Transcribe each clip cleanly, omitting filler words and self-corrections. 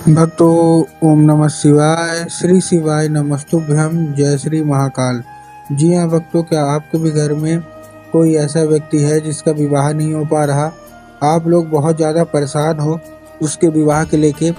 भक्तों, ओम नमः शिवाय। श्री शिवाय नमस्तुभ्यं। जय श्री महाकाल। जी हाँ भक्तों, क्या आपके भी घर में कोई ऐसा व्यक्ति है जिसका विवाह नहीं हो पा रहा? आप लोग बहुत ज़्यादा परेशान हो उसके विवाह के लेके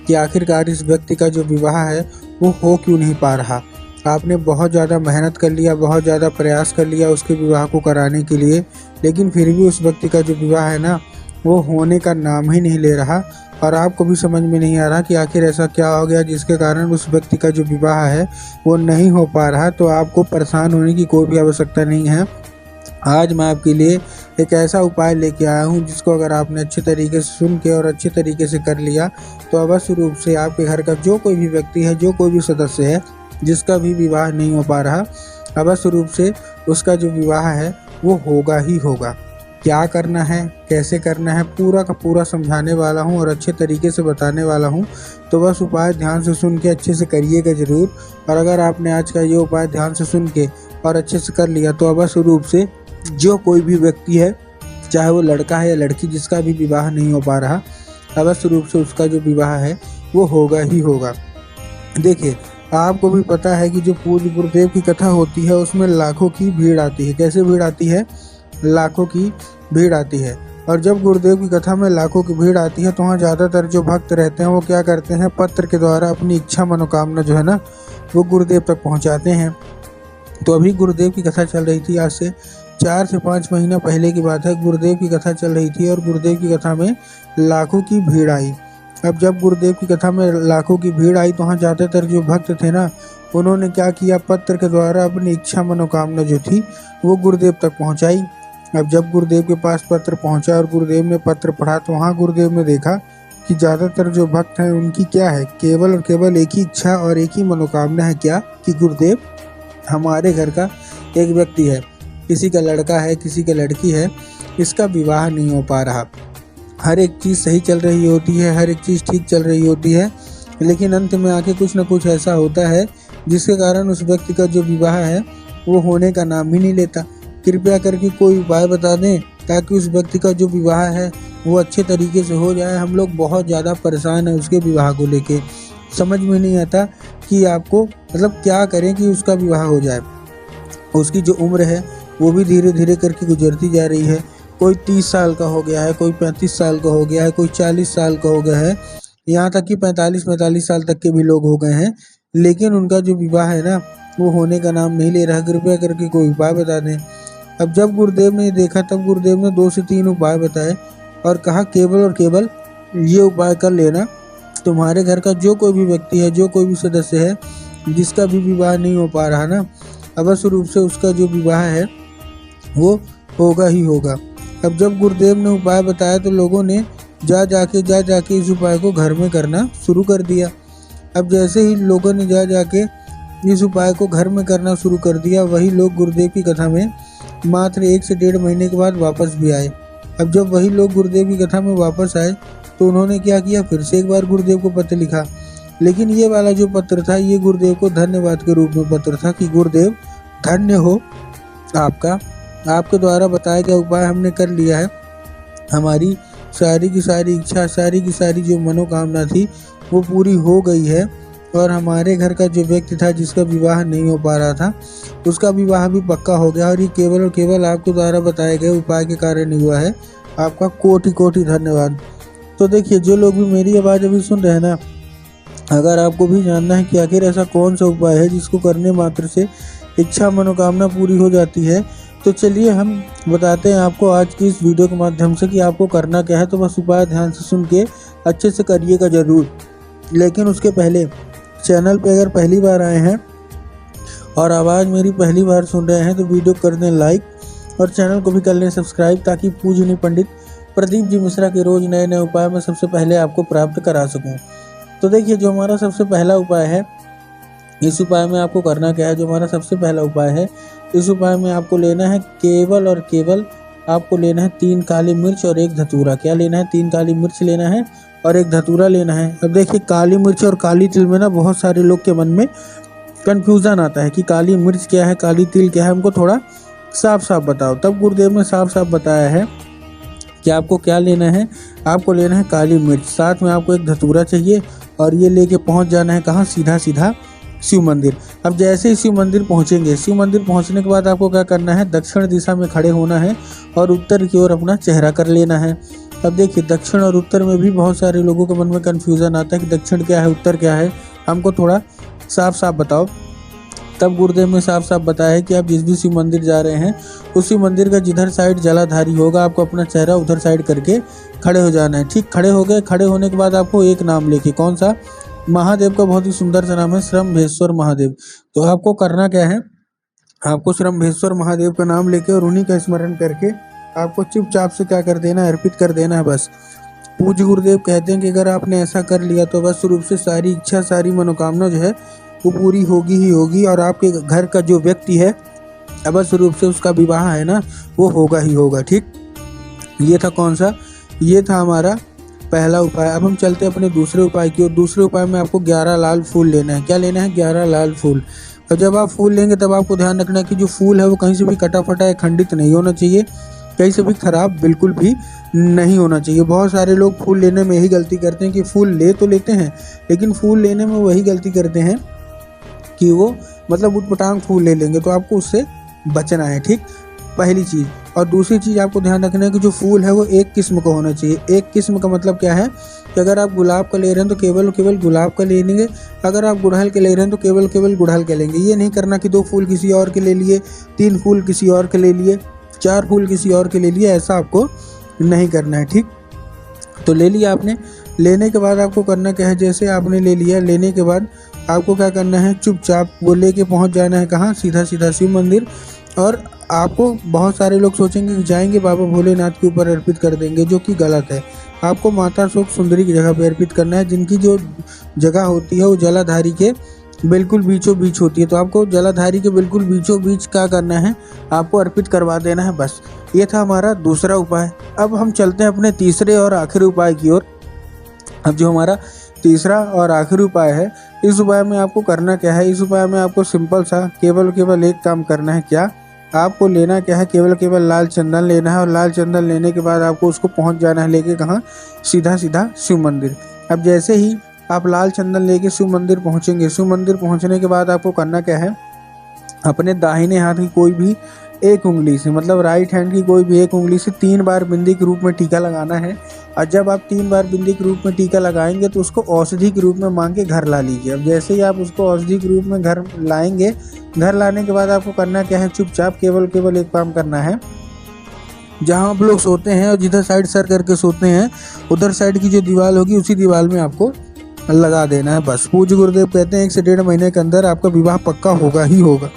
कि आखिरकार इस व्यक्ति का जो विवाह है वो हो क्यों नहीं पा रहा। आपने बहुत ज़्यादा मेहनत कर लिया, बहुत ज़्यादा प्रयास कर लिया उसके विवाह को कराने के लिए, लेकिन फिर भी उस व्यक्ति का जो विवाह है ना, वो होने का नाम ही नहीं ले रहा। और आपको भी समझ में नहीं आ रहा कि आखिर ऐसा क्या हो गया जिसके कारण उस व्यक्ति का जो विवाह है वो नहीं हो पा रहा। तो आपको परेशान होने की कोई भी आवश्यकता नहीं है। आज मैं आपके लिए एक ऐसा उपाय लेके आया हूँ जिसको अगर आपने अच्छे तरीके से सुन के और अच्छे तरीके से कर लिया तो अवश्य रूप से आपके घर का जो कोई भी व्यक्ति है, जो कोई भी सदस्य है जिसका भी विवाह नहीं हो पा रहा, अवश्य रूप से उसका जो विवाह है वो होगा ही होगा। क्या करना है, कैसे करना है, पूरा का पूरा समझाने वाला हूँ और अच्छे तरीके से बताने वाला हूँ। तो बस उपाय ध्यान से सुन के अच्छे से करिएगा ज़रूर। और अगर आपने आज का ये उपाय ध्यान से सुन के और अच्छे से कर लिया तो अवश्य रूप से जो कोई भी व्यक्ति है, चाहे वो लड़का है या लड़की, जिसका भी विवाह नहीं हो पा रहा, अवश्य रूप से उसका जो विवाह है वो होगा ही होगा। देखिए, आपको भी पता है कि जो पूज्य गुरुदेव की कथा होती है उसमें लाखों की भीड़ आती है। कैसे भीड़ आती है? लाखों की भीड़ आती है। और जब गुरुदेव की कथा में लाखों की भीड़ आती है तो वहाँ ज़्यादातर जो भक्त रहते हैं वो क्या करते हैं, पत्र के द्वारा अपनी इच्छा मनोकामना जो है ना वो गुरुदेव तक पहुँचाते हैं। तो अभी गुरुदेव की कथा चल रही थी, आज से 4 से 5 महीना पहले की बात है। गुरुदेव की कथा चल रही थी और गुरुदेव की कथा में लाखों की भीड़ आई। अब जब गुरुदेव की कथा में लाखों की भीड़ आई तो वहाँ ज़्यादातर जो भक्त थे ना, उन्होंने क्या किया, पत्र के द्वारा अपनी इच्छा मनोकामना जो थी वो गुरुदेव तक पहुँचाई। अब जब गुरुदेव के पास पत्र पहुँचा और गुरुदेव ने पत्र पढ़ा तो वहाँ गुरुदेव ने देखा कि ज़्यादातर जो भक्त हैं उनकी क्या है, केवल और केवल एक ही इच्छा और एक ही मनोकामना है। क्या? कि गुरुदेव, हमारे घर का एक व्यक्ति है, किसी का लड़का है, किसी का लड़की है, इसका विवाह नहीं हो पा रहा। हर एक चीज़ सही चल रही होती है, हर एक चीज़ ठीक चल रही होती है, लेकिन अंत में आके कुछ न कुछ ऐसा होता है जिसके कारण उस व्यक्ति का जो विवाह है वो होने का नाम ही नहीं लेता। कृपया करके कोई उपाय बता दें ताकि उस व्यक्ति का जो विवाह है वो अच्छे तरीके से हो जाए। हम लोग बहुत ज़्यादा परेशान हैं उसके विवाह को लेके। समझ में नहीं आता कि आपको मतलब क्या करें कि उसका विवाह हो जाए। उसकी जो उम्र है वो भी धीरे धीरे करके गुजरती जा रही है। कोई 30 साल का हो गया है, कोई 35 साल का हो गया है, कोई 40 साल का हो गया है, यहाँ तक कि 45 साल तक के भी लोग हो गए हैं, लेकिन उनका जो विवाह है ना वो होने का नाम नहीं ले रहा। कृपया करके कोई उपाय बता दें। अब जब गुरुदेव ने देखा तब गुरुदेव ने 2 से 3 उपाय बताए और कहा केवल और केवल ये उपाय कर लेना, तुम्हारे घर का जो कोई भी व्यक्ति है, जो कोई भी सदस्य है जिसका भी विवाह नहीं हो पा रहा ना, अवश्य रूप से उसका जो विवाह है वो होगा ही होगा। अब जब गुरुदेव ने उपाय बताया तो लोगों ने जा जाके इस उपाय को घर में करना शुरू कर दिया। अब जैसे ही लोगों ने जा जाके इस उपाय को घर में करना शुरू कर दिया, वही लोग गुरुदेव की कथा में मात्र 1 से 1.5 महीने के बाद वापस भी आए। अब जब वही लोग गुरुदेव की कथा में वापस आए तो उन्होंने क्या किया, फिर से एक बार गुरुदेव को पत्र लिखा। लेकिन ये वाला जो पत्र था ये गुरुदेव को धन्यवाद के रूप में पत्र था कि गुरुदेव धन्य हो आपका, आपके द्वारा बताया गया उपाय हमने कर लिया है। हमारी सारी की सारी इच्छा, सारी की सारी जो मनोकामना थी वो पूरी हो गई है और हमारे घर का जो व्यक्ति था जिसका विवाह नहीं हो पा रहा था उसका विवाह भी पक्का हो गया। और ये केवल और केवल आपके द्वारा बताए गए उपाय के कारण हुआ है। आपका कोटि कोटि धन्यवाद। तो देखिए, जो लोग भी मेरी आवाज़ अभी सुन रहे हैं ना, अगर आपको भी जानना है कि आखिर ऐसा कौन सा उपाय है जिसको करने मात्र से इच्छा मनोकामना पूरी हो जाती है, तो चलिए हम बताते हैं आपको आज की इस वीडियो के माध्यम से कि आपको करना क्या है। तो बस उपाय ध्यान से सुन के अच्छे से करिएगा ज़रूर। लेकिन उसके पहले चैनल पे अगर पहली बार आए हैं और आवाज़ मेरी पहली बार सुन रहे हैं तो वीडियो कर दें लाइक और चैनल को भी कर लें सब्सक्राइब, ताकि पूजनीय पंडित प्रदीप जी मिश्रा के रोज़ नए नए उपाय मैं सबसे पहले आपको प्राप्त करा सकूं। तो देखिए, जो हमारा सबसे पहला उपाय है, इस उपाय में आपको करना क्या है। जो हमारा सबसे पहला उपाय है, इस उपाय में आपको लेना है केवल और केवल आपको लेना है 3 काली मिर्च और 1 धतूरा। क्या लेना है? 3 काली मिर्च लेना है और 1 धतूरा लेना है। अब देखिए, काली मिर्च और काली तिल में ना बहुत सारे लोग के मन में कन्फ्यूज़न आता है कि काली मिर्च क्या है, काली तिल क्या है, हमको थोड़ा साफ साफ बताओ। तब गुरुदेव ने साफ साफ बताया है कि आपको क्या लेना है। आपको लेना है काली मिर्च, साथ में आपको 1 धतूरा चाहिए और ये लेके पहुंच जाना है कहाँ, सीधा सीधा शिव मंदिर। अब जैसे ही शिव मंदिर पहुंचेंगे, शिव मंदिर पहुंचने के बाद आपको क्या करना है, दक्षिण दिशा में खड़े होना है और उत्तर की ओर अपना चेहरा कर लेना है। अब देखिए दक्षिण और उत्तर में भी बहुत सारे लोगों के मन में कन्फ्यूज़न आता है कि दक्षिण क्या है, उत्तर क्या है, हमको थोड़ा साफ साफ बताओ। तब गुरुदेव ने साफ साफ बताया है कि आप जिस भी शिव मंदिर जा रहे हैं, उसी मंदिर का जिधर साइड जलाधारी होगा, आपको अपना चेहरा उधर साइड करके खड़े हो जाना है। ठीक, खड़े हो गए। खड़े होने के बाद आपको एक नाम लेके, कौन सा, महादेव का बहुत ही सुंदर सा नाम है, श्रम्भेश्वर महादेव। तो आपको करना क्या है, आपको श्रम्भेश्वर महादेव का नाम लेके और उन्हीं का स्मरण करके आपको चुपचाप से क्या कर देना है, अर्पित कर देना है बस। पूज्य गुरुदेव कहते हैं कि अगर आपने ऐसा कर लिया तो बस रूप से सारी इच्छा, सारी मनोकामना जो है वो पूरी होगी ही होगी, और आपके घर का जो व्यक्ति है अवश्य रूप से उसका विवाह है ना, वो होगा ही होगा। ठीक, ये था कौन सा, ये था हमारा पहला उपाय। अब हम चलते हैं अपने दूसरे उपाय की ओर। दूसरे उपाय में आपको 11 लाल फूल लेना है। क्या लेना है, 11 लाल फूल। और जब आप फूल लेंगे तब आपको ध्यान रखना है कि जो फूल है वो कहीं से भी कटा फटा या खंडित नहीं होना चाहिए, कहीं से भी खराब बिल्कुल भी नहीं होना चाहिए। बहुत सारे लोग फूल लेने में यही गलती करते हैं कि फूल ले तो लेते हैं, लेकिन फूल लेने में वही गलती करते हैं कि वो मतलब उटपटांग फूल ले लेंगे, तो आपको उससे बचना है। ठीक, पहली चीज़। और दूसरी चीज़ आपको ध्यान रखना है कि जो फूल है वो एक किस्म का होना चाहिए। एक किस्म का मतलब क्या है कि अगर आप गुलाब का ले रहे हैं तो केवल गुलाब का ले लेंगे, अगर आप गुड़हल के ले रहे हैं तो केवल गुड़हल के लेंगे। ये नहीं करना कि 2 फूल किसी और के ले लिए, 3 फूल किसी और के ले लिए, 4 फूल किसी और के ले लिए, ऐसा आपको नहीं करना है। ठीक, तो ले लिया आपने। लेने के बाद आपको करना क्या है, जैसे आपने ले लिया, लेने के बाद आपको क्या करना है, चुपचाप वो लेके पहुंच जाना है कहाँ, सीधा सीधा शिव मंदिर। और आपको बहुत सारे लोग सोचेंगे कि जाएंगे बाबा भोलेनाथ के ऊपर अर्पित कर देंगे, जो कि गलत है। आपको माता शोक सुंदरी की जगह पे अर्पित करना है, जिनकी जो जगह होती है वो जलाधारी के बिल्कुल बीचों बीच होती है। तो आपको जलाधारी के बिल्कुल बीचों बीच क्या करना है, आपको अर्पित करवा देना है बस। ये था हमारा दूसरा उपाय। अब हम चलते हैं अपने तीसरे और आखिरी उपाय की ओर। अब जो हमारा तीसरा और आखिरी उपाय है, इस उपाय में आपको करना क्या है, इस उपाय में आपको सिंपल सा केवल एक काम करना है। क्या, आपको लेना क्या है, केवल लाल चंदन लेना है। और लाल चंदन लेने के बाद आपको उसको पहुंच जाना है लेके कहाँ, सीधा सीधा शिव मंदिर। अब जैसे ही आप लाल चंदन लेके शिव मंदिर पहुंचेंगे, शिव मंदिर पहुंचने के बाद आपको करना क्या है, अपने दाहिने हाथ की कोई भी एक उंगली से, मतलब राइट हैंड की कोई भी एक उंगली से 3 बार बिंदी के रूप में टीका लगाना है। और जब आप 3 बार बिंदी के रूप में टीका लगाएंगे तो उसको औषधि के रूप में मांग के घर ला लीजिए। अब जैसे ही आप उसको औषधि के रूप में घर लाएंगे, घर लाने के बाद आपको करना क्या है, चुपचाप केवल एक काम करना है, जहाँ आप लोग सोते हैं और जिधर साइड सर करके सोते हैं उधर साइड की जो दीवार होगी उसी दीवार में आपको लगा देना है बस। पूज्य गुरुदेव कहते हैं 1 से 1.5 महीने के अंदर आपका विवाह पक्का होगा ही होगा।